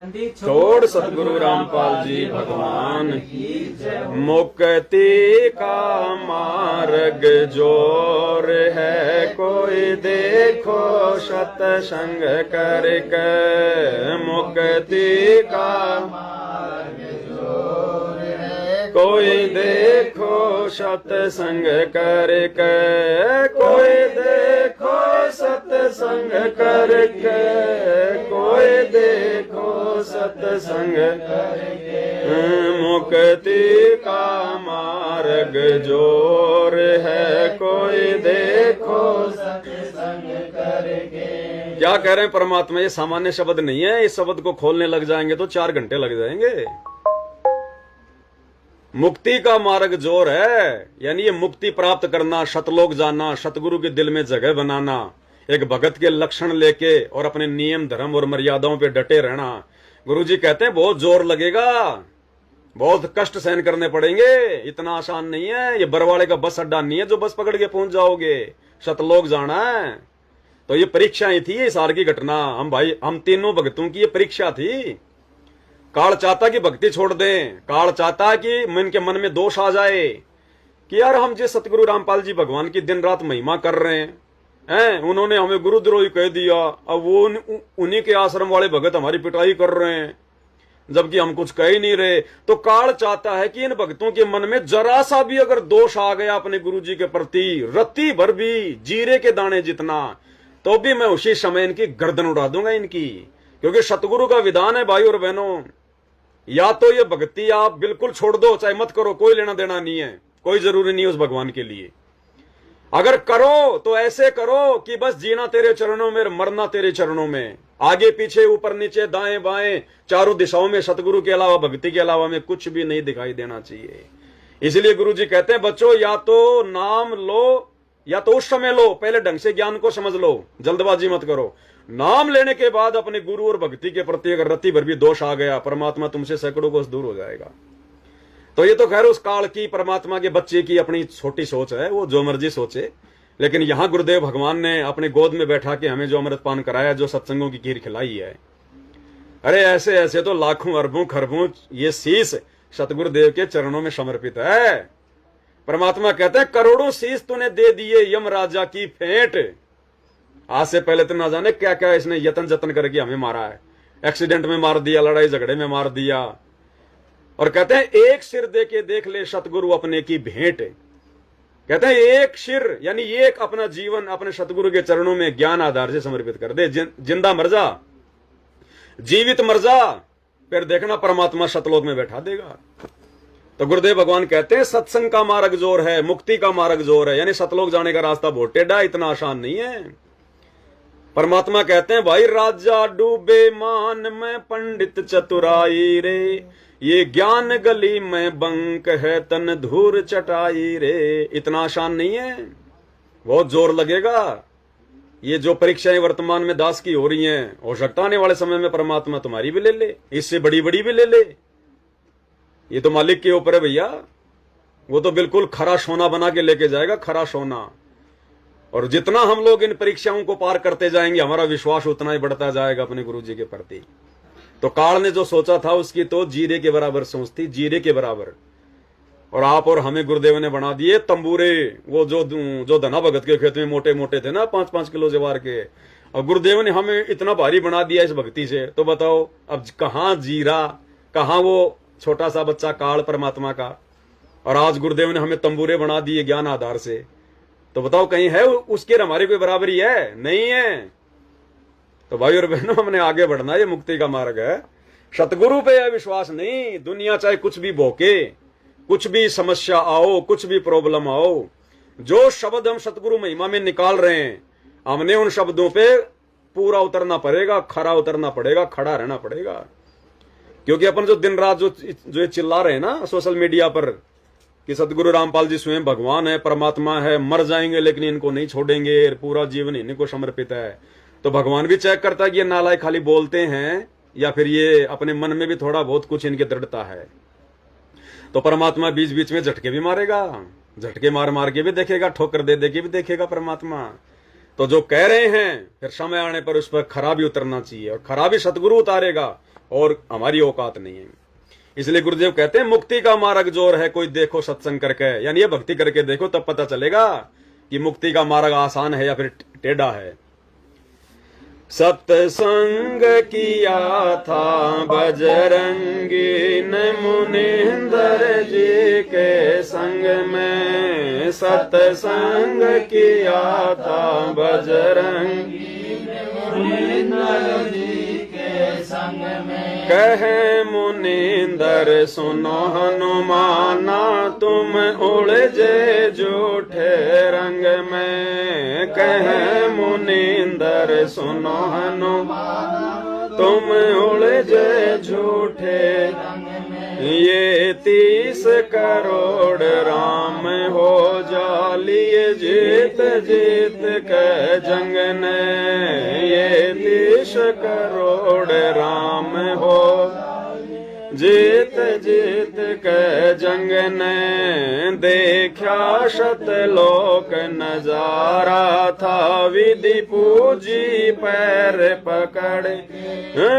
छोड़ सतगुरु रामपाल जी भगवान मुक्ति का मार्ग जोर है, कोई देखो सत्संग करके मुक्ति का मार्ग जोर है, कोई देखो सत्संग करके, कोई देखो सत्संग करके, कोई देखो सत्संग करके, मुक्ति का मार्ग जोर है, कोई देखो सत्संग करके। क्या कह रहे हैं परमात्मा, ये सामान्य शब्द नहीं है, इस शब्द को खोलने लग जाएंगे तो 4 घंटे लग जाएंगे। मुक्ति का मार्ग जोर है, यानी ये मुक्ति प्राप्त करना, सतलोक जाना, सतगुरु के दिल में जगह बनाना, एक भगत के लक्षण लेके और अपने नियम धर्म और मर्यादाओं पे डटे रहना। गुरुजी कहते हैं बहुत जोर लगेगा, बहुत कष्ट सहन करने पड़ेंगे, इतना आसान नहीं है। ये बरवाड़े का बस अड्डा नहीं है जो बस पकड़ के पहुंच जाओगे, सतलोक जाना है। तो ये परीक्षाएं थी, इस साल की घटना हम तीनों भक्तों की ये परीक्षा थी। काल चाहता कि भक्ति छोड़ दें, काल चाहता कि मन के मन में दोष आ जाए कि यार हम जिस सतगुरु रामपाल जी भगवान की दिन रात महिमा कर रहे हैं, उन्होंने हमें गुरुद्रोही कह दिया, अब वो उन्हीं के आश्रम वाले भगत हमारी पिटाई कर रहे हैं जबकि हम कुछ कह ही नहीं रहे। तो काल चाहता है कि इन भक्तों के मन में जरा सा भी अगर दोष आ गया अपने गुरु जी के प्रति, रत्ती भर भी, जीरे के दाने जितना, तो भी मैं उसी समय इनकी गर्दन उड़ा दूंगा इनकी। क्योंकि सतगुरु का विधान है भाई और बहनों, या तो ये भक्ति आप बिल्कुल छोड़ दो, चाहे मत करो, कोई लेना देना नहीं है, कोई जरूरी नहीं है उस भगवान के लिए। अगर करो तो ऐसे करो कि बस जीना तेरे चरणों में, मरना तेरे चरणों में, आगे पीछे ऊपर नीचे दाएं बाएं चारों दिशाओं में सतगुरु के अलावा, भक्ति के अलावा में कुछ भी नहीं दिखाई देना चाहिए। इसलिए गुरु जी कहते हैं बच्चों, या तो नाम लो या तो उस समय लो, पहले ढंग से ज्ञान को समझ लो, जल्दबाजी मत करो। नाम लेने के बाद अपने गुरु और भक्ति के प्रति अगर रत्ती भर भी दोष आ गया, परमात्मा तुमसे सैकड़ों कोस दूर हो जाएगा। तो ये तो खैर उस काल की, परमात्मा के बच्चे की अपनी छोटी सोच है, वो जो मर्जी सोचे। लेकिन यहां गुरुदेव भगवान ने अपने गोद में बैठा के हमें जो अमृत पान कराया, जो सत्संगों की खीर खिलाई है, अरे ऐसे ऐसे तो लाखों अरबों खरबों ये शीश सतगुरुदेव के चरणों में समर्पित है। परमात्मा कहते हैं करोड़ों शीश तूने दे दिए यम राजा की फेंट। आज से पहले तो ना जाने क्या क्या इसने यतन जतन करके हमें मारा है, एक्सीडेंट में मार दिया, लड़ाई झगड़े में मार दिया। और कहते हैं एक सिर दे के देख ले सतगुरु अपने की भेंट। कहते हैं एक सिर यानी एक अपना जीवन अपने सतगुरु के चरणों में ज्ञान आधार से समर्पित कर दे, जिंदा मर जा, जीवित मर जा, फिर देखना परमात्मा सतलोक में बैठा देगा। तो गुरुदेव भगवान कहते हैं सत्संग का मार्ग जोर है, मुक्ति का मार्ग जोर है, यानी सतलोक जाने का रास्ता बहुत टेढ़ा, इतना आसान नहीं है। परमात्मा कहते हैं भाई राजा डूबे मान में पंडित चतुराई रे, ये ज्ञान गली में बंक है तन धूर चटाई रे। इतना आसान नहीं है, बहुत जोर लगेगा। ये जो परीक्षाएं वर्तमान में दास की हो रही हैं, हो सकता आने वाले समय में परमात्मा तुम्हारी भी ले ले, इससे बड़ी बड़ी भी ले ले। ये तो मालिक के ऊपर है भैया, वो तो बिल्कुल खरा सोना बना के लेके जाएगा, खरा सोना। और जितना हम लोग इन परीक्षाओं को पार करते जाएंगे, हमारा विश्वास उतना ही बढ़ता जाएगा अपने गुरु जी के प्रति। तो काल ने जो सोचा था उसकी तो जीरे के बराबर सोच थी, जीरे के बराबर। और आप और हमें गुरुदेव ने बना दिए तंबूरे, वो जो धना भगत के खेत में मोटे मोटे थे ना, 5-5 किलो जवार के, और गुरुदेव ने हमें इतना भारी बना दिया इस भक्ति से। तो बताओ अब कहाँ जीरा, कहाँ वो छोटा सा बच्चा काल परमात्मा का, और आज गुरुदेव ने हमें तंबूरे बना दिए ज्ञान आधार से। तो बताओ कहीं है उसके हमारी कोई बराबरी है? नहीं है। तो भाई और बहनों, हमने आगे बढ़ना, ये मुक्ति का मार्ग है। सतगुरु पे यह विश्वास नहीं, दुनिया चाहे कुछ भी भोके, कुछ भी समस्या आओ, कुछ भी प्रॉब्लम आओ, जो शब्द हम सतगुरु महिमा में निकाल रहे हैं, हमने उन शब्दों पे पूरा उतरना पड़ेगा, खरा उतरना पड़ेगा, खड़ा रहना पड़ेगा। क्योंकि अपन जो दिन रात जो चिल्ला रहे हैं ना सोशल मीडिया पर कि सतगुरु रामपाल जी स्वयं भगवान है, परमात्मा है, मर जाएंगे लेकिन इनको नहीं छोड़ेंगे, पूरा जीवन इन्हीं को समर्पित है, तो भगवान भी चेक करता है कि ये नालायक खाली बोलते हैं या फिर ये अपने मन में भी थोड़ा बहुत कुछ इनके दृढ़ता है। तो परमात्मा बीच बीच में झटके भी मारेगा, झटके मार मार के भी देखेगा, ठोकर दे दे के भी देखेगा परमात्मा। तो जो कह रहे हैं फिर समय आने पर उस पर खरा भी उतरना चाहिए, और खरा भी सतगुरु उतारेगा, और हमारी औकात नहीं है। इसलिए गुरुदेव कहते हैं मुक्ति का मार्ग जोर है, कोई देखो सत्संग करके, यानी ये भक्ति करके देखो, तब पता चलेगा कि मुक्ति का मार्ग आसान है या फिर टेढ़ा है। सत्संग किया था बजरंगी ने मुनिंदर जी के संग में, सत्संग किया था बजरंगी ने मुनिंदर जी के संग में। कहे मुनिंदर सुनो हनुमाना, तुम उलझे झूठे रंग में। कहे मुनिंदर सुनो हनुमाना, तुम उलझे झूठे रंग में। ये 30 करोड़ राम हो जालिए जीत जीत के जंग ने। ये 30 करोड़ राम हो जीत जीत के जंग ने। देखा शतलोक नजारा था, विधि पूजी पैर पकड़,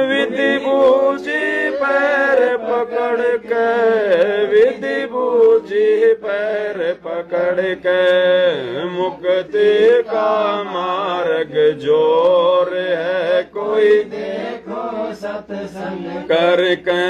विधि पूजी पैर पकड़ के, विधि पूजी पैर पकड़ के। मुक्ति का मार्ग जोर है, कोई देखो सत्संग करके।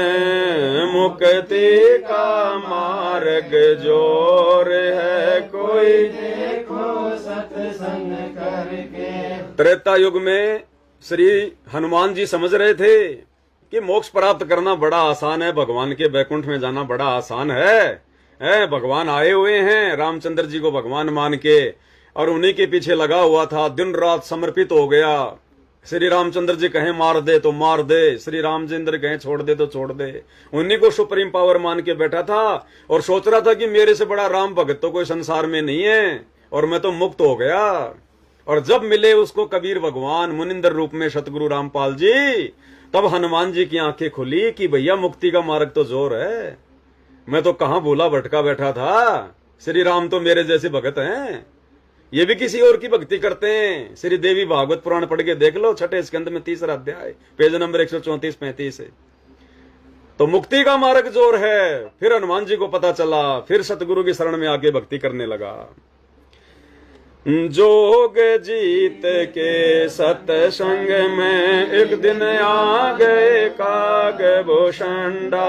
मुक्ति का मार्ग जोर है, कोई देखो सत्संग करके। त्रेता युग में श्री हनुमान जी समझ रहे थे कि मोक्ष प्राप्त करना बड़ा आसान है, भगवान के बैकुंठ में जाना बड़ा आसान है। भगवान आए हुए हैं, रामचंद्र जी को भगवान मान के, और उन्हीं के पीछे लगा हुआ था, दिन रात समर्पित हो गया। श्री रामचंद्र जी कहें मार दे तो मार दे, श्री रामचंद्र कहें छोड़ दे तो छोड़ दे। उन्हीं को सुप्रीम पावर मान के बैठा था और सोच रहा था कि मेरे से बड़ा राम भगत तो कोई संसार में नहीं है और मैं तो मुक्त हो गया। और जब मिले उसको कबीर भगवान मुनिंदर रूप में सतगुरु रामपाल जी, तब हनुमान जी की आंखें खुली कि भैया मुक्ति का मार्ग तो जोर है। मैं तो कहां भूला भटका बैठा था, श्री राम तो मेरे जैसे भगत हैं, ये भी किसी और की भक्ति करते हैं। श्री देवी भागवत पुराण पढ़ के देख लो, 6ठे स्कंद में 3रा अध्याय, पेज नंबर 134-35 है। तो मुक्ति का मार्ग जोर है। फिर हनुमान जी को पता चला, फिर सतगुरु की शरण में आके भक्ति करने लगा। जोग जीत के सत्संग में एक दिन आ गए कागभूषणा।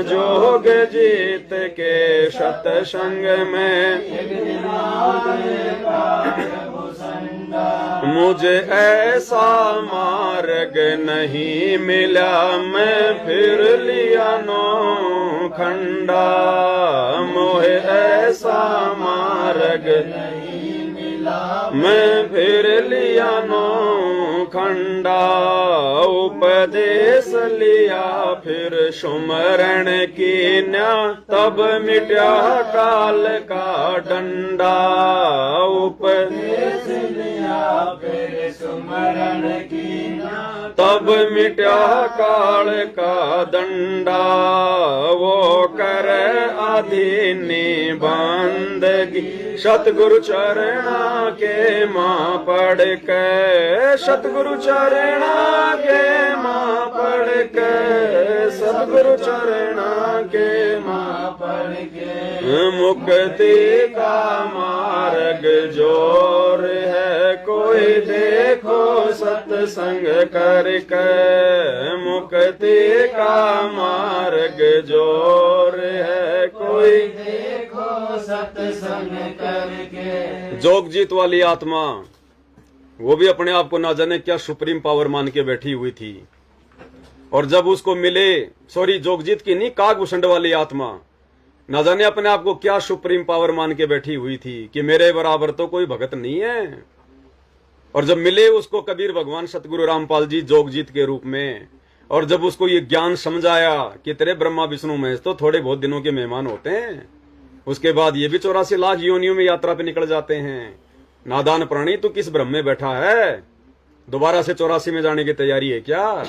जोग जीत के सत्संग में एक दिन आ गए कागभूषणा। मुझे ऐसा मार्ग नहीं मिला, मैं फिर लिया नौ खंडा। मोहे ऐसा मार्ग मैं फिर लिया नौ खंडा। उपदेश लिया फिर सुमरण कीन्या, तब मिटा काल का डंडा। उपदेश लिया फिर सुमरण कीन्या, तब मिटा काल का डंडा। वो करे अधीनी बंदगी, सतगुरु चरणा के मां पढ़ के। सतगुरु चरणा के मां पढ़ के, सतगुरु चरणा के मां पढ़ के। मुक्ति का मार्ग जोर है, कोई देखो सत्संग करके। मुक्ति का मार्ग जोर है, कोई देखो सत्संग करके। जोगजीत वाली आत्मा, वो भी अपने आप को ना जाने क्या सुप्रीम पावर मान के बैठी हुई थी। और जब उसको मिले, सॉरी जोगजीत की नहीं, कागभूषण वाली आत्मा ना जाने अपने आप को क्या सुप्रीम पावर मान के बैठी हुई थी कि मेरे बराबर तो कोई भगत नहीं है। और जब मिले उसको कबीर भगवान सतगुरु रामपाल जी जोगजीत के रूप में, और जब उसको ये ज्ञान समझाया कि तेरे ब्रह्मा विष्णु महेश तो थोड़े बहुत दिनों के मेहमान होते हैं, उसके बाद ये भी 84 लाख योनियों में यात्रा पे निकल जाते हैं। नादान प्राणी, तू किस भ्रम में बैठा है? दोबारा से 84 में जाने की तैयारी है क्या?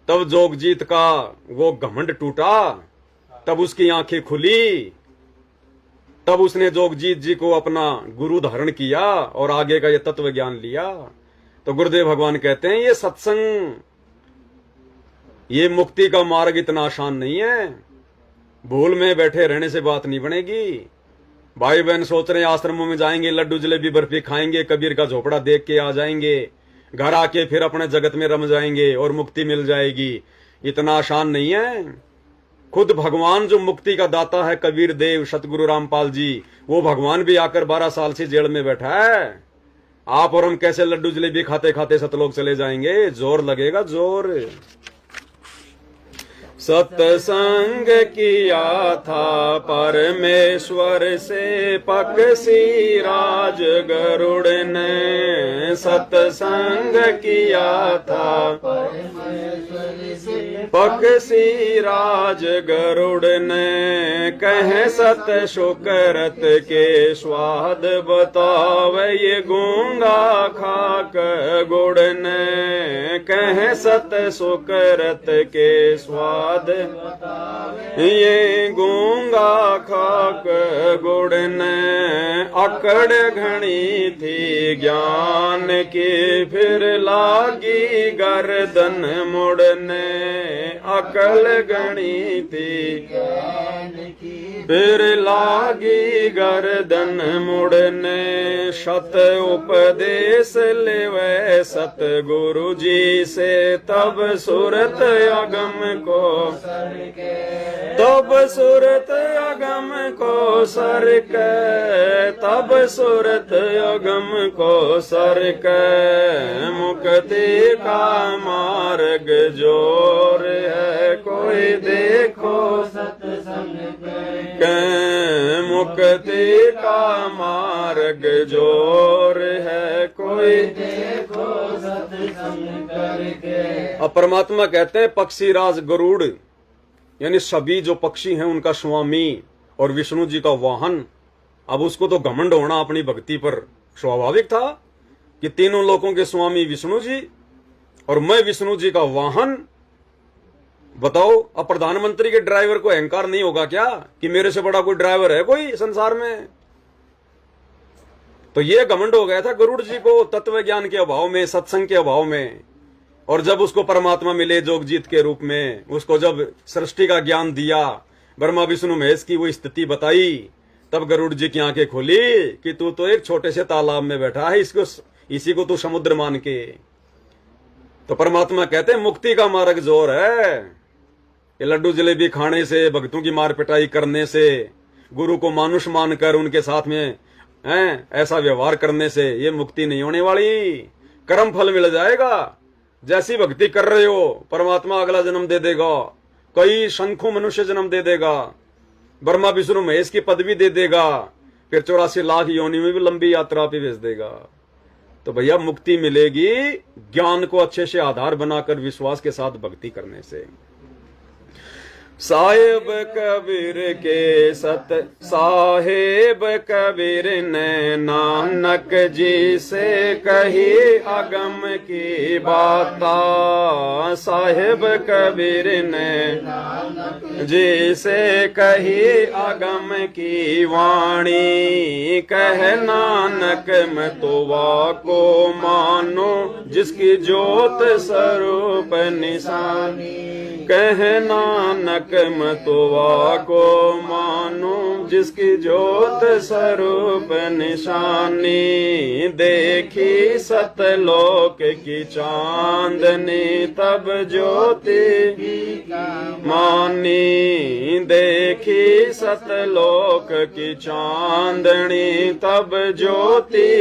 तब जोगजीत का वो घमंड टूटा, तब उसकी आंखें खुली, तब उसने जोगजीत जी को अपना गुरु धारण किया और आगे का ये तत्व ज्ञान लिया। तो गुरुदेव भगवान कहते हैं ये सत्संग ये मुक्ति का मार्ग इतना आसान नहीं है। भूल में बैठे रहने से बात नहीं बनेगी। भाई बहन सोच रहे हैं आश्रमों में जाएंगे, लड्डू जलेबी बर्फी खाएंगे, कबीर का झोपड़ा देख के आ जाएंगे, घर आके फिर अपने जगत में रम जाएंगे और मुक्ति मिल जाएगी। इतना आसान नहीं है। खुद भगवान जो मुक्ति का दाता है, कबीर देव सतगुरु रामपाल जी, वो भगवान भी आकर 12 साल से जेल में बैठा है। आप और हम कैसे लड्डू जलेबी खाते खाते सतलोक चले जाएंगे? जोर लगेगा, जोर। सत्संग किया था परमेश्वर से पक्षी राज गरुड़ ने, सत्संग किया था पक्षी राज गरुड़ ने, कह सत शुकरत के स्वाद बतावे ये गूंगा खाक गुड़ ने, कह सत शुकरत के स्वाद ये गूंगा खाक गुड़ ने, अकड़ घनी थी ज्ञान की फिर लागी गर्दन मुड़ने, अकल घनी थी फिर लागी गर्दन मुड़ने, शत उपदेश लेवे सतगुरु जी से तब सुरत अगम को, तब सुरत अगम को सर के, तब सुरत अगम को सर के, मुक्ति का मार्ग जोर है कोई देखो सत्संग के, मुक्ति का मार्ग जोर है कोई देखो सत्संग करके। अब परमात्मा कहते हैं पक्षी राज गरुड़, यानी सभी जो पक्षी हैं उनका स्वामी और विष्णु जी का वाहन। अब उसको तो घमंड होना अपनी भक्ति पर स्वाभाविक था कि तीनों लोकों के स्वामी विष्णु जी और मैं विष्णु जी का वाहन। बताओ, अब प्रधानमंत्री के ड्राइवर को अहंकार नहीं होगा क्या कि मेरे से बड़ा कोई ड्राइवर है कोई संसार में? तो ये घमंड हो गया था गरुड़ जी को तत्व ज्ञान के अभाव में, सत्संग के अभाव में। और जब उसको परमात्मा मिले जोगजीत के रूप में, उसको जब सृष्टि का ज्ञान दिया, ब्रह्मा विष्णु महेश की वो स्थिति बताई, तब गरुड़ जी की आंखें खोली कि तू तो एक छोटे से तालाब में बैठा है, इसी को तू समुद्र मान के। तो परमात्मा कहते हैं मुक्ति का मार्ग जोर है। ये लड्डू जलेबी खाने से, भक्तों की मार पिटाई करने से, गुरु को मानुष मानकर उनके साथ में ऐसा व्यवहार करने से ये मुक्ति नहीं होने वाली। कर्म फल मिल जाएगा। जैसी भक्ति कर रहे हो परमात्मा अगला जन्म दे देगा, कई शंखों मनुष्य जन्म दे देगा, ब्रह्मा विष्णु महेश की पदवी दे देगा, फिर 84 लाख योनि में भी लंबी यात्रा पे भेज देगा। तो भैया मुक्ति मिलेगी ज्ञान को अच्छे से आधार बनाकर विश्वास के साथ भक्ति करने से। साहेब कबीर के सत साहेब कबीर ने नानक जी से कही अगम की बाता, साहेब कबीर ने नानक जी से कही अगम की वाणी, कह नानक मैं तो वाको मानो जिसकी ज्योत स्वरूप निशानी, कह नानक मतवा को मानो जिसकी ज्योत स्वरूप निशानी, देखी सतलोक की चांदनी तब ज्योति मानी, देखी सतलोक की चांदनी तब ज्योति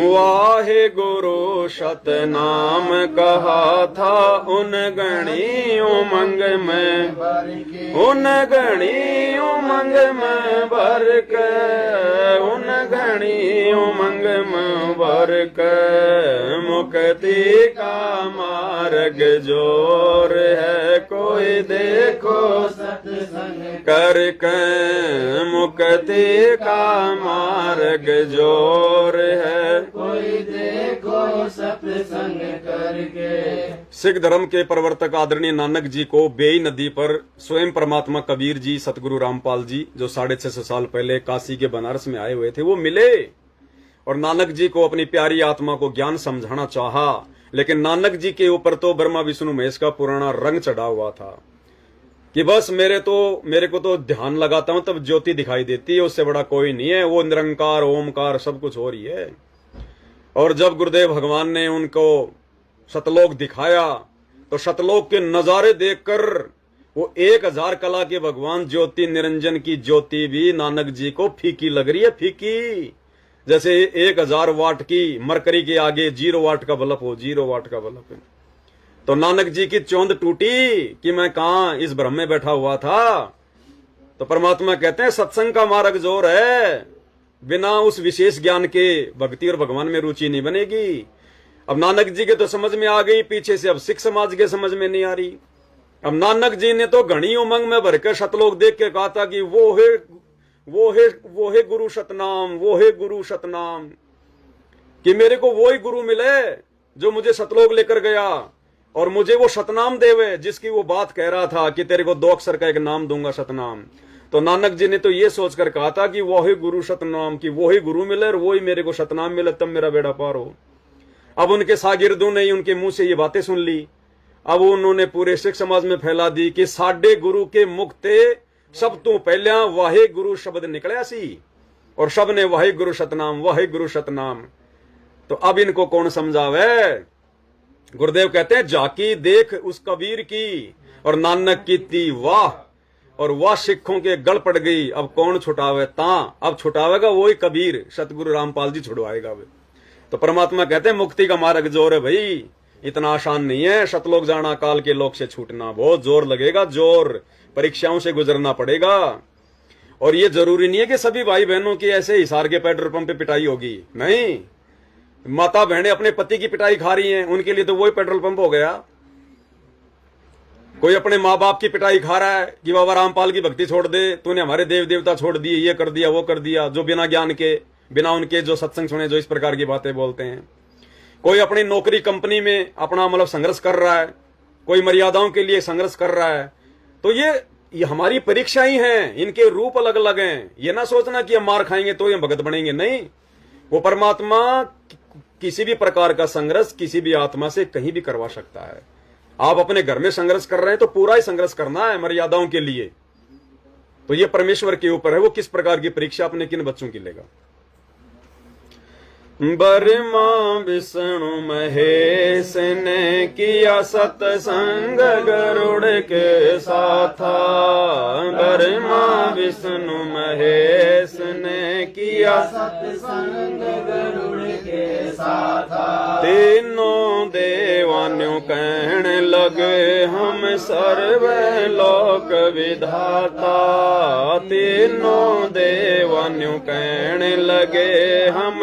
वाहे गुरु सतनाम कहा था उन गणी उमंग में, उन गणी उमंग में भर के, उन गणी उमंग में भर के, मुक्ति का मार्ग जोर है कोई देखो सत्संग करके, मुक्ति का मार्ग जोर है कोई देखो सत्संग करके। सिख धर्म के प्रवर्तक आदरणीय नानक जी को बेई नदी पर स्वयं परमात्मा कबीर जी, सतगुरु रामपाल जी जो 650 साल पहले काशी के बनारस में आए हुए थे, वो मिले और नानक जी को अपनी प्यारी आत्मा को ज्ञान समझाना चाहा। लेकिन नानक जी के ऊपर तो ब्रह्मा विष्णु महेश का पुराना रंग चढ़ा हुआ था कि बस मेरे को तो ध्यान लगाता हूं तब ज्योति दिखाई देती है, उससे बड़ा कोई नहीं है, वो निरंकार ओमकार सब कुछ हो रही है। और जब गुरुदेव भगवान ने उनको सतलोक दिखाया तो सतलोक के नजारे देखकर वो 1000 कला के भगवान ज्योति निरंजन की ज्योति भी नानक जी को फीकी लग रही है, फीकी, जैसे 1000 वाट की मरकरी के आगे 0 वाट का बल्ब हो, 0 वाट का बल्ब है। तो नानक जी की चौंध टूटी कि मैं कहां इस भ्रम में बैठा हुआ था। तो परमात्मा कहते हैं सत्संग का मार्ग जोर है, बिना उस विशेष ज्ञान के भक्ति और भगवान में रुचि नहीं बनेगी। अब नानक जी के तो समझ में आ गई, पीछे से अब सिख समाज के समझ में नहीं आ रही। अब नानक जी ने तो घनी उमंग में भरकर सतलोक देख के कहा था कि वो है गुरु सतनाम, वो है गुरु सतनाम, कि मेरे को वो ही गुरु मिले जो मुझे सतलोक लेकर गया और मुझे वो सतनाम देवे जिसकी वो बात कह रहा था कि तेरे को 2 अक्षर का एक नाम दूंगा सतनाम। तो नानक जी ने तो ये सोचकर कहा था कि वो ही गुरु सतनाम, कि वो ही गुरु मिले और वो ही मेरे को सतनाम मिले, तब मेरा बेड़ा पार हो। अब उनके शागिर्दों ने उनके मुंह से ये बातें सुन ली। अब उन्होंने पूरे सिख समाज में फैला दी कि साडे गुरु के मुख ते सब तो पहले वाहे गुरु शब्द निकलिया सी और सब ने वाहे गुरु सतनाम, वाहे गुरु सतनाम। तो अब इनको कौन समझावे। गुरुदेव कहते हैं जाकी देख उस कबीर की और नानक की ती वाह, और वह सिखों के गल पड़ गई। अब कौन छुटावे ता, अब छुटावेगा वही कबीर, सतगुरु रामपाल जी छुड़वाएगा वे। तो परमात्मा कहते हैं मुक्ति का मार्ग जोर है भाई, इतना आसान नहीं है सतलोक जाना, काल के लोक से छूटना बहुत जोर लगेगा, जोर परीक्षाओं से गुजरना पड़ेगा। और ये जरूरी नहीं है कि सभी भाई बहनों की ऐसे हिसार के पेट्रोल पंप पे पिटाई होगी, नहीं। माता बहनें अपने पति की पिटाई खा रही हैं, उनके लिए तो वही पेट्रोल पंप हो गया। कोई अपने माँ बाप की पिटाई खा रहा है कि बाबा रामपाल की भक्ति छोड़ दे, तूने हमारे देव देवता छोड़ दिए, ये कर दिया वो कर दिया, जो बिना ज्ञान के बिना उनके जो सत्संग सुने जो इस प्रकार की बातें बोलते हैं। कोई अपनी नौकरी कंपनी में अपना मतलब संघर्ष कर रहा है, कोई मर्यादाओं के लिए संघर्ष कर रहा है। तो ये हमारी परीक्षा ही है, इनके रूप अलग अलग हैं। ये ना सोचना कि हम मार खाएंगे तो ये भगत बनेंगे, नहीं। वो परमात्मा किसी भी प्रकार का संघर्ष किसी भी आत्मा से कहीं भी करवा सकता है। आप अपने घर में संघर्ष कर रहे हैं तो पूरा ही संघर्ष करना है मर्यादाओं के लिए। तो ये परमेश्वर के ऊपर है वो किस प्रकार की परीक्षा अपने किन बच्चों की लेगा। ब्रह्मा विष्णु महेश ने किया सत्संग गरुड़ के साथा, ब्रह्मा विष्णु महेश ने किया सत्संग गरुड़ के साथा। तीनों देवान्यों कहने लगे हम सर्व लोक विधाता, तीनों देवान्यों कहने लगे हम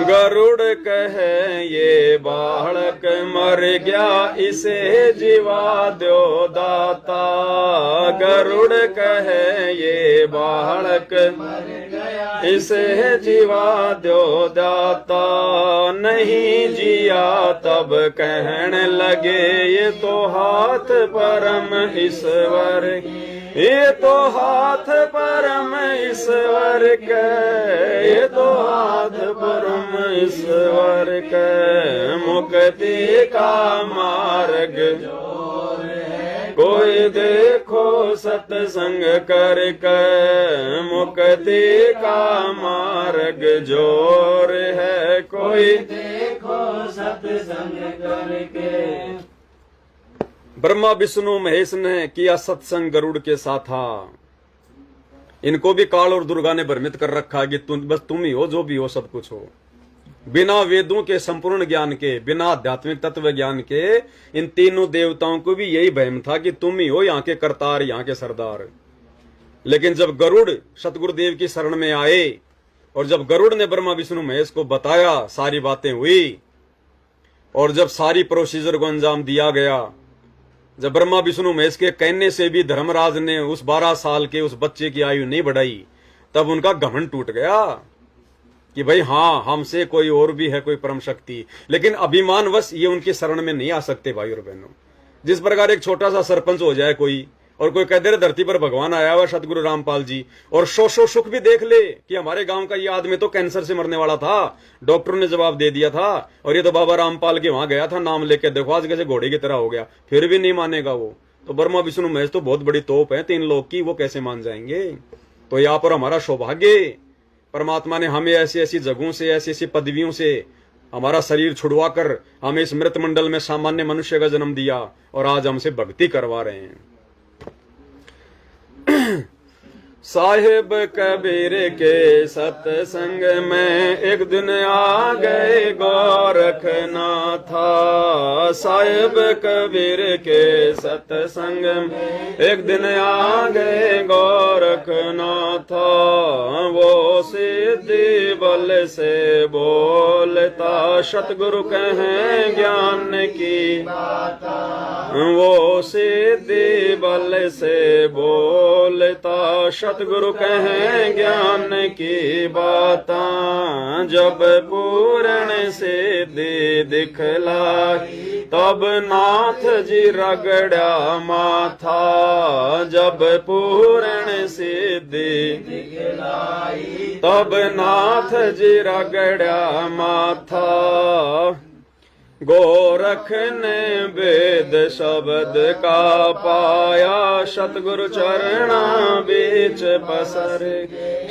गरुड़ कहे ये बालक मर गया इसे जीवा दो दाता, गरुड़ कहे ये बालक मर गया इसे जीवा दो दाता। नहीं जिया तब कहने लगे ये तो हाथ परम ईश्वर, ये तो हाथ परम ईश्वर के, ये तो हाथ परम ईश्वर के। मुक्ति का मार्ग कोई देखो सत्संग करके, मुक्ति का मार्ग जोर है कोई देखो सत्संग करके। ब्रह्मा विष्णु महेश ने किया सत्संग गरुड़ के साथा। इनको भी काल और दुर्गा ने भ्रमित कर रखा कि बस तुम ही हो, जो भी हो सब कुछ हो। बिना वेदों के संपूर्ण ज्ञान के, बिना आध्यात्मिक तत्व ज्ञान के इन तीनों देवताओं को भी यही भ्रम था कि तुम ही हो यहाँ के करतार, यहाँ के सरदार। लेकिन जब गरुड़ सतगुरुदेव की शरण में आए और जब गरुड़ ने ब्रह्मा विष्णु महेश को बताया, सारी बातें हुई और जब सारी प्रोसीजर को अंजाम दिया गया, जब ब्रह्मा विष्णु महेश के कहने से भी धर्मराज ने उस 12 साल के उस बच्चे की आयु नहीं बढ़ाई, तब उनका घमंड टूट गया कि भाई हाँ हमसे कोई और भी है, कोई परम शक्ति। लेकिन अभिमानवश ये उनकी शरण में नहीं आ सकते भाई और बहनों। जिस प्रकार एक छोटा सा सरपंच हो जाए कोई, और कोई कह दे धरती पर भगवान आया हुआ सतगुरु रामपाल जी, और सो सुख भी देख ले कि हमारे गांव का ये आदमी तो कैंसर से मरने वाला था, डॉक्टर ने जवाब दे दिया था, और ये तो बाबा रामपाल के वहां गया था नाम लेके, देखो आज कैसे घोड़े की तरह हो गया, फिर भी नहीं मानेगा वो। तो ब्रह्मा विष्णु महेश तो बहुत बड़ी तोप है 3 लोग की, वो कैसे मान जाएंगे। तो यहाँ पर हमारा सौभाग्य, परमात्मा ने हमें ऐसी ऐसी जगहों से, ऐसी ऐसी पदवियों से हमारा शरीर छुड़वा कर हमें इस मृत मंडल में सामान्य मनुष्य का जन्म दिया, और आज हमसे भक्ति करवा रहे हैं। साहिब कबीर के सत्संग में एक दिन आ गए गोरखनाथा, साहिब कबीर के सत्संग में एक दिन आ गए गोरखनाथा, वो सिद्धि बल से बोलता सतगुरु कहें ज्ञान की बाता, वो सिद्धि बल से बोलता सतगुरु कहें ज्ञान की बातां, जब पूर्ण सिद्धि दिखलाई तब नाथ जी रगड़ा माथा, जब पूर्ण सिद्धि दिखलाई तब नाथ जी रगड़ा माथा, गोरख ने वेद शब्द का पाया सतगुरु चरणा बीच पसर,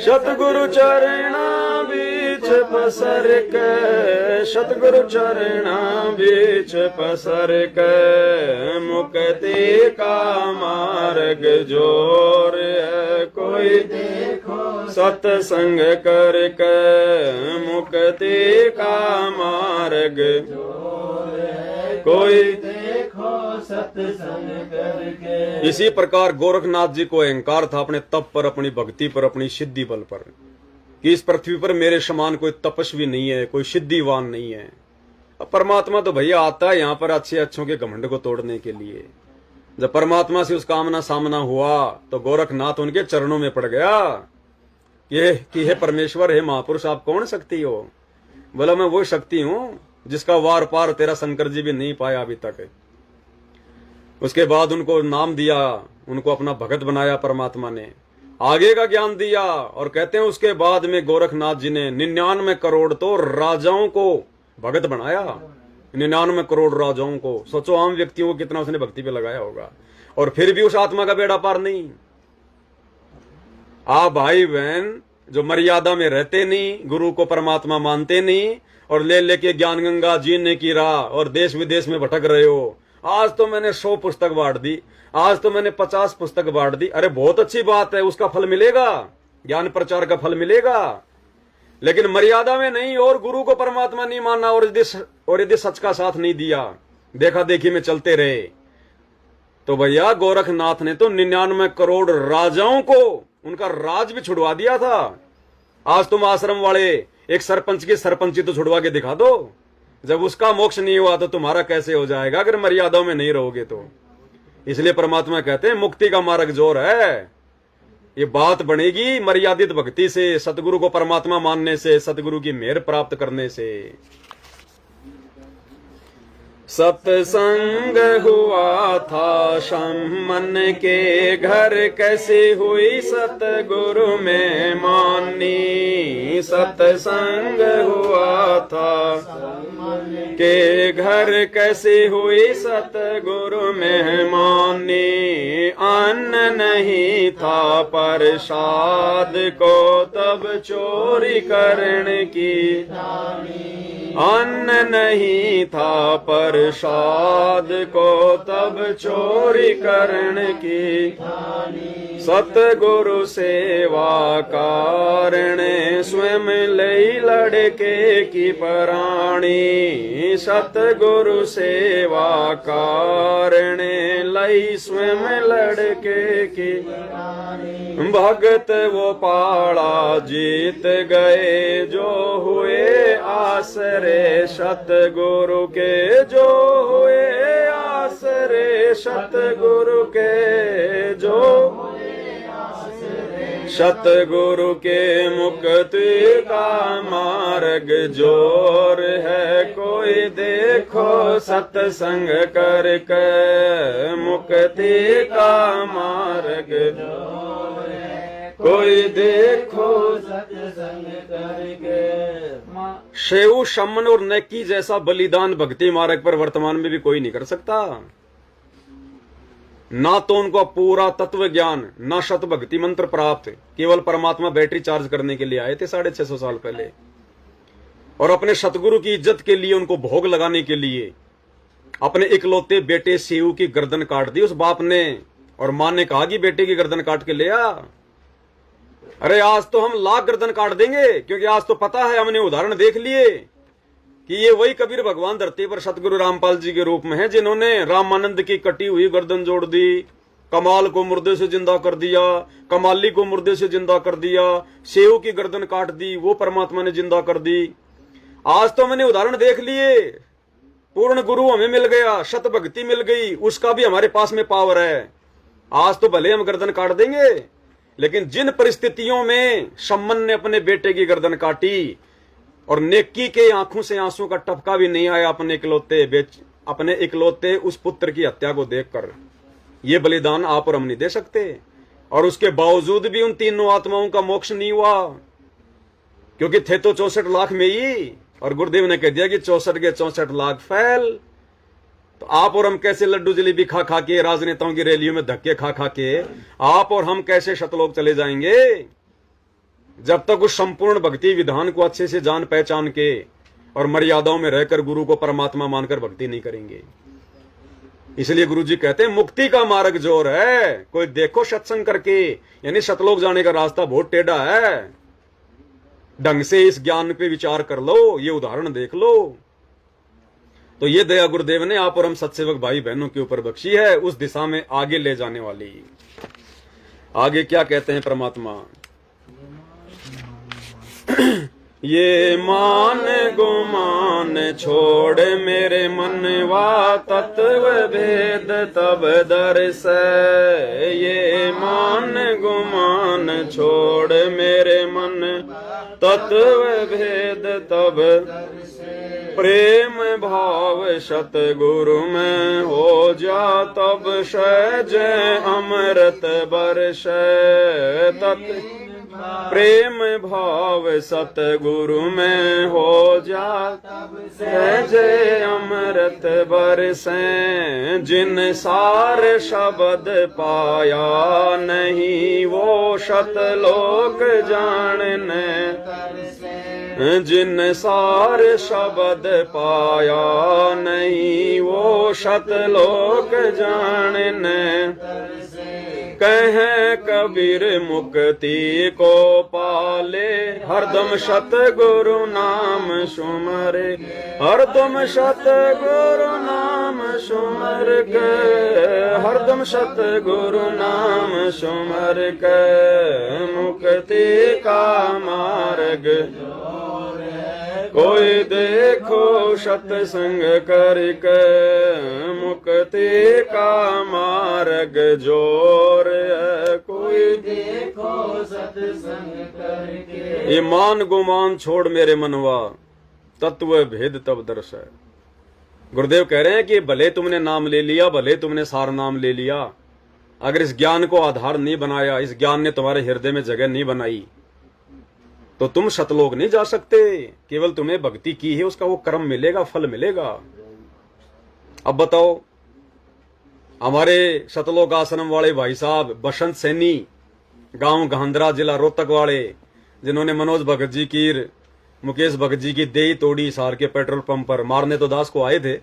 सतगुरु चरणा बीच पसर के, सतगुरु चरणा बीच पसर के, मुक्ति का मार्ग जोर है कोई देखो सत्संग करके, मुक्ति का मार्ग कोई देखो सत्संग करके। इसी प्रकार गोरखनाथ जी को अहंकार था अपने तप पर, अपनी भक्ति पर, अपनी सिद्धि बल पर, कि इस पृथ्वी पर मेरे समान कोई तपस्वी नहीं है, कोई सिद्धिवान नहीं है। अब परमात्मा तो भैया आता है यहाँ पर अच्छे अच्छों के घमंड को तोड़ने के लिए। जब परमात्मा से उसका आमना सामना हुआ तो गोरखनाथ उनके चरणों में पड़ गया कि हे परमेश्वर, हे महापुरुष, आप कौन शक्ति हो। बोला मैं वो शक्ति हूं जिसका वार पार तेरा शंकर जी भी नहीं पाया अभी तक। उसके बाद उनको नाम दिया, उनको अपना भगत बनाया परमात्मा ने, आगे का ज्ञान दिया, और कहते हैं उसके बाद में गोरखनाथ जी ने 99 करोड़ तो राजाओं को भगत बनाया। 99 करोड़ राजाओं को, सोचो आम व्यक्तियों को कितना उसने भक्ति पे लगाया होगा, और फिर भी उस आत्मा का बेड़ा पार नहीं। आप भाई बहन जो मर्यादा में रहते नहीं, गुरु को परमात्मा मानते नहीं, और ले लेके ज्ञान गंगा जीने की राह और देश विदेश में भटक रहे हो। आज तो मैंने 100 पुस्तक बांट दी, आज तो मैंने 50 पुस्तक बांट दी। अरे बहुत अच्छी बात है, उसका फल मिलेगा, ज्ञान प्रचार का फल मिलेगा, लेकिन मर्यादा में नहीं, और गुरु को परमात्मा नहीं मानना, और यदि सच का साथ नहीं दिया, देखा देखी में चलते रहे, तो भैया गोरखनाथ ने तो 99 करोड़ राजाओं को उनका राज भी छुड़वा दिया था। आज तुम आश्रम वाले एक सरपंच की सरपंची तो छुड़वा के दिखा दो, जब उसका मोक्ष नहीं हुआ तो तुम्हारा कैसे हो जाएगा अगर मर्यादाओं में नहीं रहोगे तो। इसलिए परमात्मा कहते हैं मुक्ति का मार्ग जोर है। ये बात बनेगी मर्यादित भक्ति से, सतगुरु को परमात्मा मानने से, सतगुरु की मेहर प्राप्त करने से। सत्संग हुआ था शमन के घर, कैसे हुई सतगुरु में मानी। सत्संग हुआ था के घर, कैसे हुई सतगुरु में मानी। अन्न नहीं था प्रसाद को तब चोरी करने की, अन्न नहीं था प्रसाद को तब चोरी करने की। सतगुरु सेवा कारण स्वयं लई लड़के की प्राणी। सतगुरु सेवा कारण लई स्वयं लड़के की। भगत वो पाड़ा जीत गए जो हुए आसरे सतगुरु के, जो हुए आसरे सतगुरु के, जो सतगुरु के मुक्ति का मार्ग जोर है, कोई देखो सत्संग करके मुक्ति का मार्ग जोर है, कोई देखो सत्संग करके। शेऊ शमन और नेकी जैसा बलिदान भक्ति मार्ग पर वर्तमान में भी कोई नहीं कर सकता। ना तो उनको पूरा तत्व ज्ञान, ना शत भक्ति मंत्र प्राप्त, केवल परमात्मा बैटरी चार्ज करने के लिए आए थे 650 साल पहले, और अपने सतगुरु की इज्जत के लिए, उनको भोग लगाने के लिए अपने इकलौते बेटे शेऊ की गर्दन काट दी उस बाप ने, और मां ने कहा कि बेटे की गर्दन काट के ले आ। अरे आज तो हम लाख गर्दन काट देंगे, क्योंकि आज तो पता है, हमने उदाहरण देख लिए कि ये वही कबीर भगवान धरती पर सतगुरु रामपाल जी के रूप में है, जिन्होंने रामानंद की कटी हुई गर्दन जोड़ दी, कमाल को मुर्दे से जिंदा कर दिया, कमाली को मुर्दे से जिंदा कर दिया, शेऊ की गर्दन काट दी, वो परमात्मा ने जिंदा कर दी। आज तो मैंने उदाहरण देख लिए, पूर्ण गुरु हमें मिल गया, शत भक्ति मिल गई, उसका भी हमारे पास में पावर है। आज तो भले हम गर्दन काट देंगे, लेकिन जिन परिस्थितियों में सम्मन ने अपने बेटे की गर्दन काटी और नेकी के आंखों से आंसू का टपका भी नहीं आया अपने इकलौते उस पुत्र की हत्या को देखकर, ये बलिदान आप और हम नहीं दे सकते। और उसके बावजूद भी उन तीनों आत्माओं का मोक्ष नहीं हुआ, क्योंकि थे तो 64 लाख में ही, और गुरुदेव ने कह दिया कि 64 के 64 लाख फैल। तो आप और हम कैसे लड्डू जलेबी खा खा के, राजनेताओं की रैलियों में धक्के खा खा के आप और हम कैसे शतलोक चले जाएंगे, जब तक उस संपूर्ण भक्ति विधान को अच्छे से जान पहचान के और मर्यादाओं में रहकर गुरु को परमात्मा मानकर भक्ति नहीं करेंगे। इसलिए गुरु जी कहते हैं मुक्ति का मार्ग जोर है, कोई देखो सत्संग करके, यानी शतलोक जाने का रास्ता बहुत टेढ़ा है। ढंग से इस ज्ञान पे विचार कर लो, ये उदाहरण देख लो। तो ये दया गुरुदेव ने आप और हम सत्सेवक भाई बहनों के ऊपर बख्शी है, उस दिशा में आगे ले जाने वाली। आगे क्या कहते हैं परमात्मा, ये मान गुमान छोड़ मेरे मनवा तत्व भेद तब दर्श, ये मान गुमान छोड़ मेरे मन तत्व भेद तब प्रेम भाव सतगुरु में हो जा तब सहज अमृत बरस, प्रेम भाव सतगुरु में हो जा तब सहज अमृत बरसे, जिन सार शब्द पाया नहीं वो शतलोक जानने, जिन सार शब्द पाया नहीं वो शतलोक जानने, कहे कबीर मुक्ति को पाले हरदम सतगुरु नाम सुमरे, हरदम सतगुरु नाम सुमर के, हरदम सतगुरु नाम सुमर के, मुक्ति का मार्ग कोई देखो सत्संग करके, मुक्ति का मार्ग जोर है, कोई देखो सत्संग करके। ईमान गुमान छोड़ मेरे मनवा तत्व भेद तब दर्श है। गुरुदेव कह रहे हैं कि भले तुमने नाम ले लिया, भले तुमने सार नाम ले लिया, अगर इस ज्ञान को आधार नहीं बनाया, इस ज्ञान ने तुम्हारे हृदय में जगह नहीं बनाई, तो तुम शतलोक नहीं जा सकते। केवल तुम्हें भक्ति की है, उसका वो कर्म मिलेगा, फल मिलेगा। अब बताओ, हमारे शतलोक आश्रम वाले भाई साहब बसंत सैनी, गांव गहंदरा, जिला रोहतक वाले, जिन्होंने मनोज भगत जी की, मुकेश भगत जी की देही तोड़ी सार के पेट्रोल पंप पर, मारने तो दास को आए थे।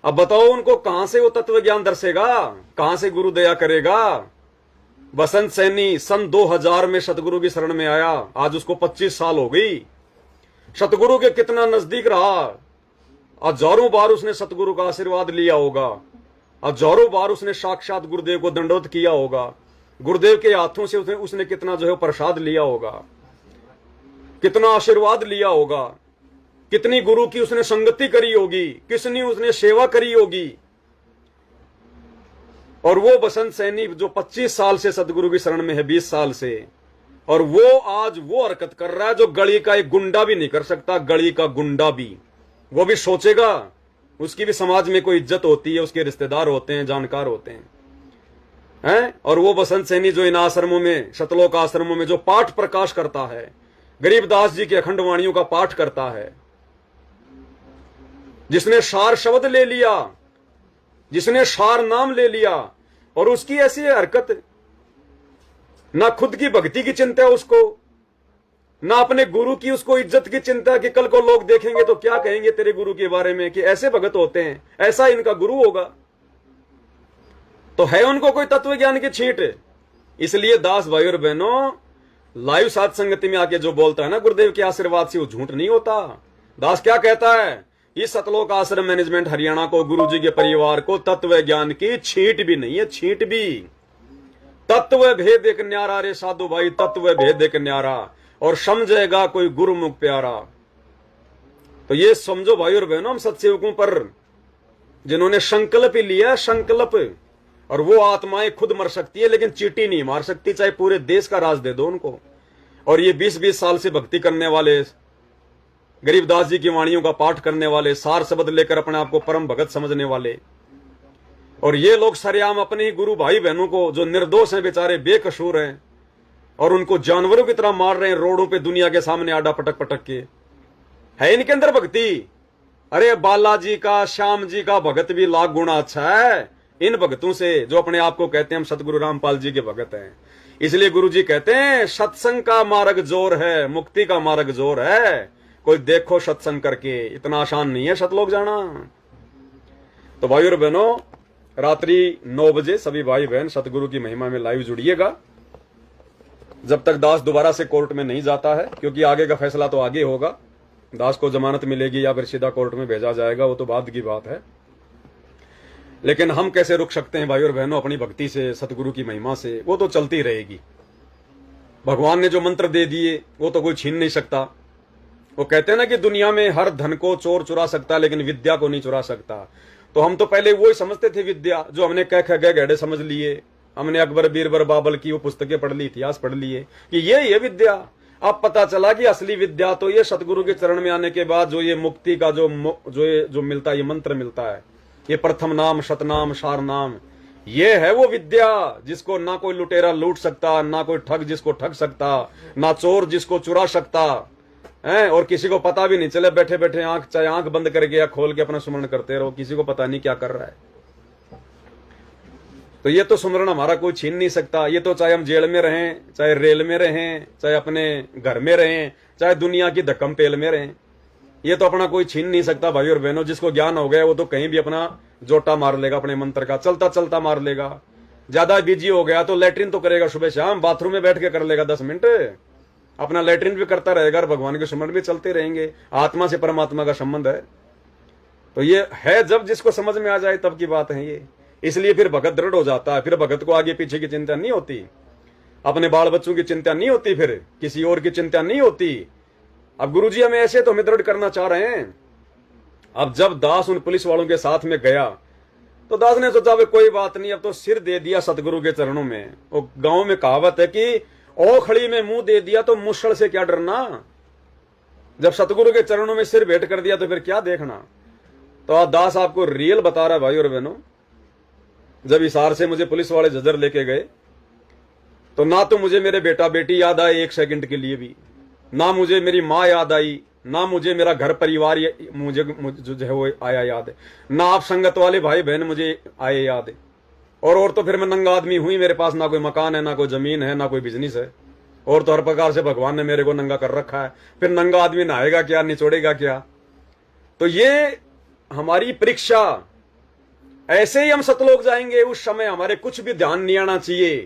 अब बताओ, उनको कहां से वो तत्व ज्ञान दर्शेगा, कहां से गुरु दया करेगा। बसंत सैनी सन 2000 में सतगुरु की शरण में आया, आज उसको 25 साल हो गई। सतगुरु के कितना नजदीक रहा, हजारों बार उसने सतगुरु का आशीर्वाद लिया होगा, हजारों बार उसने साक्षात गुरुदेव को दंडवत किया होगा, गुरुदेव के हाथों से उसने कितना जो है प्रसाद लिया होगा, कितना आशीर्वाद लिया होगा, कितनी गुरु की उसने संगति करी होगी, किसनी उसने सेवा करी होगी। और वो बसंत सैनी जो 25 साल से सदगुरु की शरण में है, 20 साल से, और वो आज वो हरकत कर रहा है जो गली का एक गुंडा भी नहीं कर सकता। गली का गुंडा भी, वो भी सोचेगा, उसकी भी समाज में कोई इज्जत होती है, उसके रिश्तेदार होते हैं, जानकार होते हैं। और वो बसंत सैनी जो इन आश्रमों में, शतलोक आश्रमों में जो पाठ प्रकाश करता है, गरीबदास जी के अखंड वाणियों का पाठ करता है, जिसने सार शब्द ले लिया, जिसने सार नाम ले लिया, और उसकी ऐसी हरकत, ना खुद की भक्ति की चिंता है उसको, ना अपने गुरु की उसको इज्जत की चिंता कि कल को लोग देखेंगे तो क्या कहेंगे तेरे गुरु के बारे में कि ऐसे भगत होते हैं, ऐसा इनका गुरु होगा। तो है उनको कोई तत्व ज्ञान की छींट। इसलिए दास भाई और बहनों, लाइव साध संगति में आके जो बोलता है ना गुरुदेव के आशीर्वाद से, वो झूठ नहीं होता। दास क्या कहता है, इस सतलोक आश्रम मैनेजमेंट हरियाणा को, गुरु जी के परिवार को तत्व ज्ञान की छींट भी नहीं है, छींट भी। तत्व भेद एक न्यारा रे साधु भाई, तत्व भेद एक न्यारा, और समझेगा कोई गुरुमुख प्यारा। तो ये समझो भाई और बहनों, हम सत्सेवकों पर जिन्होंने संकल्प ही लिया, संकल्प, और वो आत्माएं खुद मर सकती है लेकिन चींटी नहीं मार सकती, चाहे पूरे देश का राज दे दो उनको। और ये 20-20 साल से भक्ति करने वाले, गरीबदास जी की वाणियों का पाठ करने वाले, सार शब्द लेकर अपने आप को परम भगत समझने वाले, और ये लोग सरेआम अपने ही गुरु भाई बहनों को, जो निर्दोष हैं, बेचारे बेकसूर हैं, और उनको जानवरों की तरह मार रहे हैं रोडों पे, दुनिया के सामने आडा पटक पटक के। है इनके अंदर भक्ति? अरे बालाजी का, श्याम जी का भगत भी लाख गुना अच्छा है इन भगतों से, जो अपने आप को कहते हैं हम सतगुरु रामपाल जी के भगत हैं। इसलिए गुरु जी कहते हैं सत्संग का मार्ग जोर है, मुक्ति का मार्ग जोर है, कोई देखो सत्संग करके, इतना आसान नहीं है सतलोक जाना। तो भाई और बहनों, रात्रि 9 बजे सभी भाई बहन सतगुरु की महिमा में लाइव जुड़िएगा। जब तक दास दोबारा से कोर्ट में नहीं जाता है, क्योंकि आगे का फैसला तो आगे होगा, दास को जमानत मिलेगी या फिर सीधा कोर्ट में भेजा जाएगा, वो तो बाद की बात है। लेकिन हम कैसे रुक सकते हैं भाई और बहनों अपनी भक्ति से, सतगुरु की महिमा से, वो तो चलती रहेगी। भगवान ने जो मंत्र दे दिए वो तो कोई छीन नहीं सकता। वो कहते हैं ना कि दुनिया में हर धन को चोर चुरा सकता लेकिन विद्या को नहीं चुरा सकता। तो हम तो पहले वो ही समझते थे विद्या, जो हमने कह ख गए गहड़े समझ लिए, हमने अकबर बीरबल बाबल की वो पुस्तकें पढ़ ली, इतिहास पढ़ लिए कि ये विद्या। अब पता चला कि असली विद्या तो ये सतगुरु के चरण में आने के बाद जो ये मुक्ति का जो मिलता है, ये मंत्र मिलता है, ये प्रथम नाम, शतनाम, सार नाम, ये है वो विद्या जिसको ना कोई लुटेरा लूट सकता, ना कोई ठग जिसको ठग सकता, ना चोर जिसको चुरा सकता है, और किसी को पता भी नहीं चले, बैठे बैठे आंख, चाहे आंख बंद करके या खोल के अपना सुमरण करते रहो, किसी को पता नहीं क्या कर रहा है। तो ये तो सुमरण हमारा कोई छीन नहीं सकता। ये तो चाहे हम जेल में रहें, चाहे रेल में रहें, चाहे अपने घर में रहें, चाहे दुनिया की धक्कम पेल में रहें, ये तो अपना कोई छीन नहीं सकता भाई और बहनों। जिसको ज्ञान हो गया वो तो कहीं भी अपना जोटा मार लेगा, अपने मंत्र का चलता चलता मार लेगा। ज्यादा बिजी हो गया तो लैट्रिन तो करेगा सुबह शाम, बाथरूम में बैठ के कर लेगा 10 मिनट, अपना लैट्रिन भी करता रहेगा और भगवान के सुमरण भी चलते रहेंगे। आत्मा से परमात्मा का संबंध है। तो ये है, जब जिसको समझ में आ जाए तब की बात है ये। इसलिए फिर भगत दृढ़ हो जाता है, फिर भगत को आगे पीछे की चिंता नहीं होती, अपने बाल बच्चों की चिंता नहीं होती, फिर किसी और की चिंता नहीं होती। अब गुरुजी हमें ऐसे तो हमें दृढ़ करना चाह रहे हैं। अब जब दास उन पुलिस वालों के साथ में गया तो दास ने सोचा कोई बात नहीं, अब तो सिर दे दिया सतगुरु के चरणों में। वो गांव में कहावत है कि ओखड़ी में मुंह दे दिया तो मुश्किल से क्या डरना, जब सतगुरु के चरणों में सिर भेंट कर दिया तो फिर क्या देखना। तो आज दास आपको रियल बता रहा है भाई और बहनों। जब हिसार से मुझे पुलिस वाले जजर लेके गए तो ना तो मुझे मेरे बेटा बेटी याद आए 1 सेकंड के लिए भी, ना मुझे मेरी माँ याद आई, ना मुझे मेरा घर परिवार मुझे जो है वो आया याद है, ना आप संगत वाले भाई बहन मुझे आए याद है। और तो फिर मैं नंगा आदमी हुई, मेरे पास ना कोई मकान है, ना कोई जमीन है, ना कोई बिजनेस है, और तो हर प्रकार से भगवान ने मेरे को नंगा कर रखा है। फिर नंगा आदमी नहाएगा क्या, निचोड़ेगा क्या। तो ये हमारी परीक्षा। ऐसे ही हम सतलोक जाएंगे, उस समय हमारे कुछ भी ध्यान नहीं आना चाहिए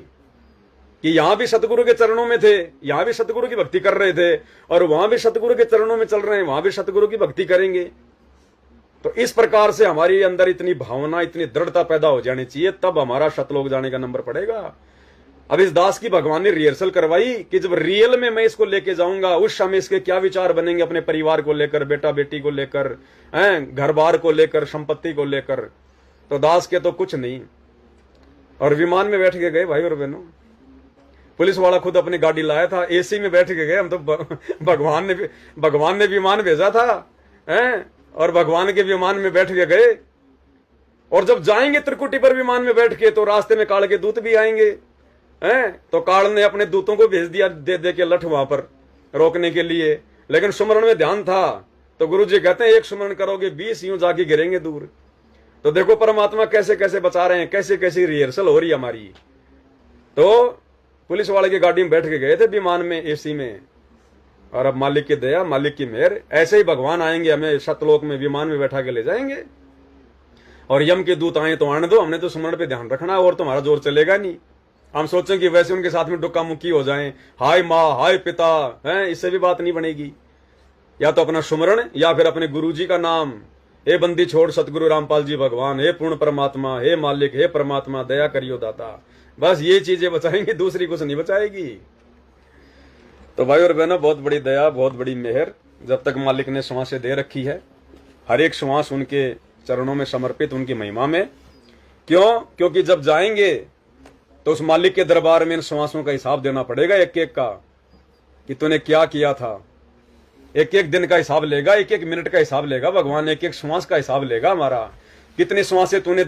कि यहां भी सतगुरु के चरणों में थे, यहां भी सतगुरु की भक्ति कर रहे थे, और वहां भी सतगुरु के चरणों में चल रहे हैं, वहां भी सतगुरु की भक्ति करेंगे। तो इस प्रकार से हमारी अंदर इतनी भावना, इतनी दृढ़ता पैदा हो जानी चाहिए, तब हमारा सतलोक जाने का नंबर पड़ेगा। अब इस दास की भगवान ने रिहर्सल करवाई कि जब रियल में मैं इसको लेके जाऊंगा, उस समय इसके क्या विचार बनेंगे अपने परिवार को लेकर, बेटा बेटी को लेकर, घर बार को लेकर, संपत्ति को लेकर। तो दास के तो कुछ नहीं, और विमान में बैठ के गए भाई और बहनों। पुलिस वाला खुद अपनी गाड़ी लाया था, एसी में बैठ के गए हम तो। भगवान ने विमान भेजा था हैं, और भगवान के विमान में बैठ के गए। और जब जाएंगे त्रिकुटी पर विमान में बैठ के, तो रास्ते में काल के दूत भी आएंगे हैं। तो काल ने अपने दूतों को भेज दिया दे दे के लठ वहां पर रोकने के लिए, लेकिन सुमरण में ध्यान था। तो गुरु जी कहते हैं एक सुमरण करोगे 20 यूं जाके गिरेंगे दूर। तो देखो परमात्मा कैसे कैसे बचा रहे हैं, कैसे कैसी रिहर्सल हो रही है हमारी। तो पुलिस वाले की गाड़ी में बैठ के गए थे विमान में, एसी में। और अब मालिक की दया, मालिक की मेहर, ऐसे ही भगवान आएंगे, हमें सतलोक में विमान में बैठा के ले जाएंगे। और यम के दूत आए तो आने दो, हमने तो सुमरण पे ध्यान रखना है, और तुम्हारा जोर चलेगा नहीं। हम सोचें कि वैसे उनके साथ में डुक्का मुक्की हो जाएं, हाय माँ हाय पिता हैं, इससे भी बात नहीं बनेगी। या तो अपना सुमरण या फिर अपने गुरु जी का नाम। हे बंदी छोड़ सतगुरु रामपाल जी भगवान, हे पूर्ण परमात्मा, हे मालिक, हे परमात्मा दया करियो दाता। बस ये चीजें बचाएंगी, दूसरी कुछ नहीं बचाएगी। तो भाई और बहनों, बहुत बड़ी दया, बहुत बड़ी मेहर जब तक मालिक ने श्वासें दे रखी है। हर एक श्वास उनके चरणों में समर्पित, उनकी महिमा में। क्यों? क्योंकि जब जाएंगे तो उस मालिक के दरबार में इन श्वासों का हिसाब देना पड़ेगा, एक एक का, कि तूने क्या किया था। एक एक दिन का हिसाब लेगा, एक एक मिनट का हिसाब लेगा भगवान, एक एक श्वास का हिसाब लेगा हमारा। कितनी श्वासें तूने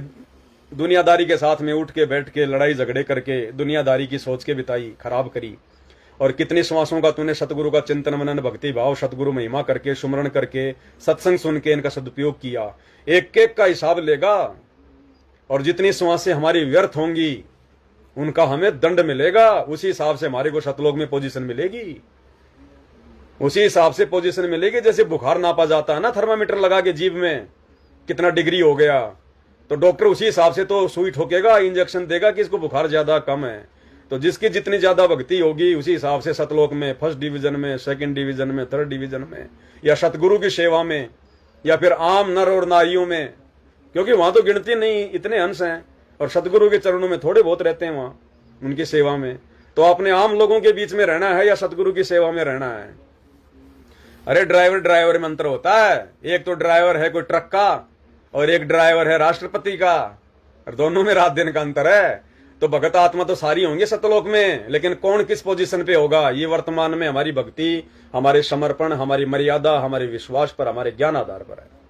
दुनियादारी के साथ में उठ के बैठ के लड़ाई झगड़े करके दुनियादारी की सोच के बिताई, खराब करी। और कितनी श्वासों का तूने सतगुरु का चिंतन मनन भक्ति भाव सतगुरु महिमा करके सुमरण करके सत्संग सुन के इनका सदुपयोग किया। एक एक का हिसाब लेगा। और जितनी श्वासें हमारी व्यर्थ होंगी उनका हमें दंड मिलेगा। उसी हिसाब से हमारे को सतलोक में पोजीशन मिलेगी, उसी हिसाब से पोजीशन मिलेगी। जैसे बुखार नापा जाता है ना, थर्मामीटर लगा के जीभ में कितना डिग्री हो गया, तो डॉक्टर उसी हिसाब से तो सुई ठोकेगा, इंजेक्शन देगा कि इसको बुखार ज्यादा कम है। तो जिसकी जितनी ज्यादा भक्ति होगी उसी हिसाब से सतलोक में फर्स्ट डिवीजन में, सेकंड डिवीजन में, थर्ड डिवीजन में, या सतगुरु की सेवा में, या फिर आम नर और नारियों में। क्योंकि वहां तो गिनती नहीं, इतने अंश हैं, और सतगुरु के चरणों में थोड़े बहुत रहते हैं वहां उनकी सेवा में। तो अपने आम लोगों के बीच में रहना है या सतगुरु की सेवा में रहना है। अरे ड्राइवर में अंतर होता है। एक तो ड्राइवर है कोई ट्रक का और एक ड्राइवर है राष्ट्रपति का, और दोनों में रात दिन का अंतर है। तो भगत आत्मा तो सारी होंगे सतलोक में, लेकिन कौन किस पोजीशन पे होगा ये वर्तमान में हमारी भक्ति, हमारे समर्पण, हमारी मर्यादा, हमारे विश्वास पर, हमारे ज्ञान आधार पर है।